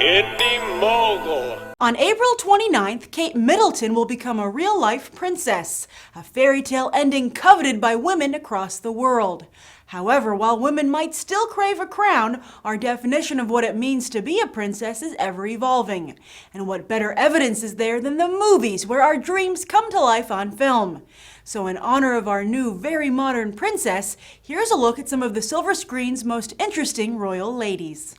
Indie Mogul. On April 29th, Kate Middleton will become a real-life princess, a fairy tale ending coveted by women across the world. However, while women might still crave a crown, our definition of what it means to be a princess is ever evolving. And what better evidence is there than the movies where our dreams come to life on film? So in honor of our new, very modern princess, here's a look at some of the silver screen's most interesting royal ladies.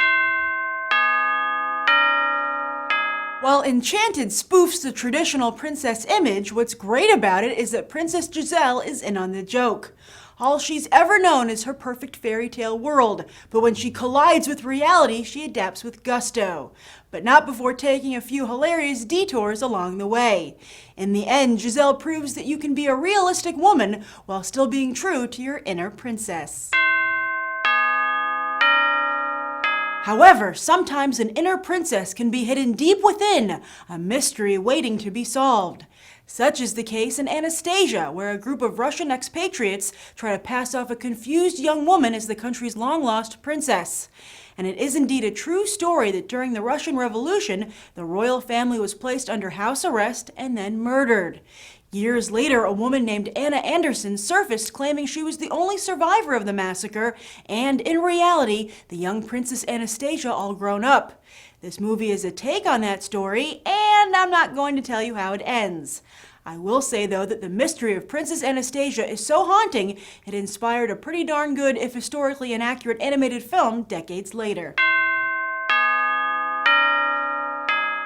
While Enchanted spoofs the traditional princess image, what's great about it is that Princess Giselle is in on the joke. All she's ever known is her perfect fairy tale world, but when she collides with reality, she adapts with gusto. But not before taking a few hilarious detours along the way. In the end, Giselle proves that you can be a realistic woman while still being true to your inner princess. However, sometimes an inner princess can be hidden deep within, a mystery waiting to be solved. Such is the case in Anastasia, where a group of Russian expatriates try to pass off a confused young woman as the country's long-lost princess. And it is indeed a true story that during the Russian Revolution, the royal family was placed under house arrest and then murdered. Years later, a woman named Anna Anderson surfaced claiming she was the only survivor of the massacre, and in reality, the young Princess Anastasia all grown up. This movie is a take on that story, and I'm not going to tell you how it ends. I will say, though, that the mystery of Princess Anastasia is so haunting, it inspired a pretty darn good, if historically inaccurate, animated film decades later.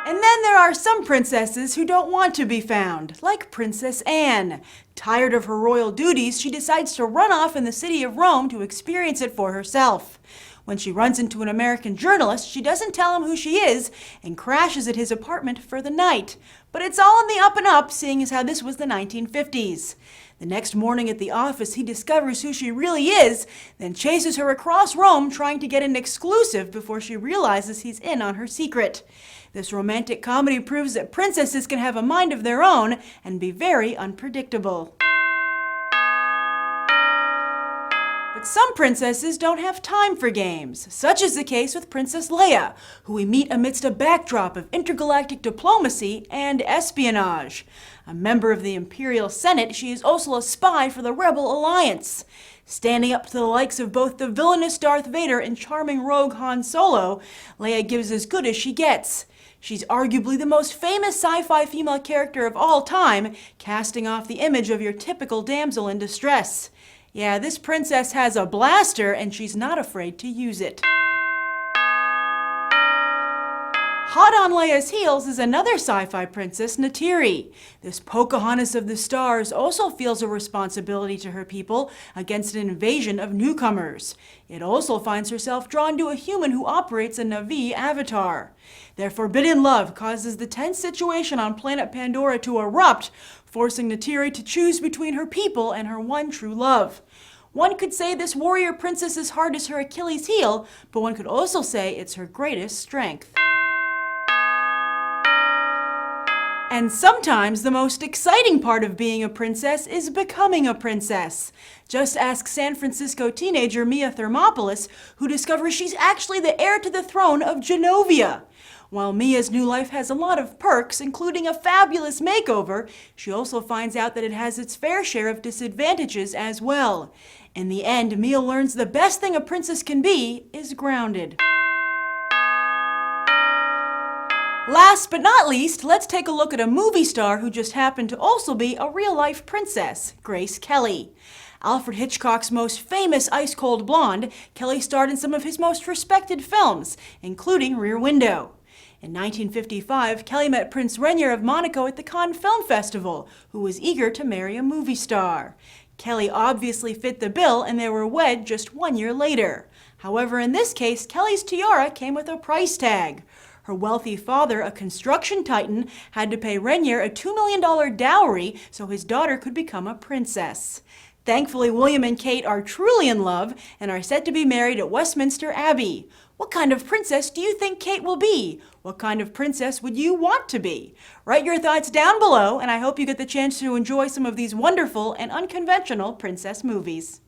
And then there are some princesses who don't want to be found, like Princess Anne. Tired of her royal duties, she decides to run off in the city of Rome to experience it for herself. When she runs into an American journalist, she doesn't tell him who she is and crashes at his apartment for the night. But it's all in the up and up, seeing as how this was the 1950s. The next morning at the office, he discovers who she really is, then chases her across Rome trying to get an exclusive before she realizes he's in on her secret. This romantic comedy proves that princesses can have a mind of their own and be very unpredictable. But some princesses don't have time for games. Such is the case with Princess Leia, who we meet amidst a backdrop of intergalactic diplomacy and espionage. A member of the Imperial Senate, she is also a spy for the Rebel Alliance. Standing up to the likes of both the villainous Darth Vader and charming rogue Han Solo, Leia gives as good as she gets. She's arguably the most famous sci-fi female character of all time, casting off the image of your typical damsel in distress. Yeah, this princess has a blaster, and she's not afraid to use it. Hot on Leia's heels is another sci-fi princess, Neytiri. This Pocahontas of the stars also feels a responsibility to her people against an invasion of newcomers. It also finds herself drawn to a human who operates a Na'vi avatar. Their forbidden love causes the tense situation on planet Pandora to erupt, forcing Neytiri to choose between her people and her one true love. One could say this warrior princess's heart is her Achilles heel, but one could also say it's her greatest strength. And sometimes the most exciting part of being a princess is becoming a princess. Just ask San Francisco teenager Mia Thermopolis, who discovers she's actually the heir to the throne of Genovia. While Mia's new life has a lot of perks, including a fabulous makeover, she also finds out that it has its fair share of disadvantages as well. In the end, Mia learns the best thing a princess can be is grounded. Last but not least, let's take a look at a movie star who just happened to also be a real-life princess, Grace Kelly. Alfred Hitchcock's most famous ice-cold blonde, Kelly starred in some of his most respected films, including Rear Window. In 1955, Kelly met Prince Rainier of Monaco at the Cannes Film Festival, who was eager to marry a movie star. Kelly obviously fit the bill, and they were wed just 1 year later. However, in this case, Kelly's tiara came with a price tag. Her wealthy father, a construction titan, had to pay Rainier a $2 million dowry so his daughter could become a princess. Thankfully, William and Kate are truly in love and are set to be married at Westminster Abbey. What kind of princess do you think Kate will be? What kind of princess would you want to be? Write your thoughts down below, and I hope you get the chance to enjoy some of these wonderful and unconventional princess movies.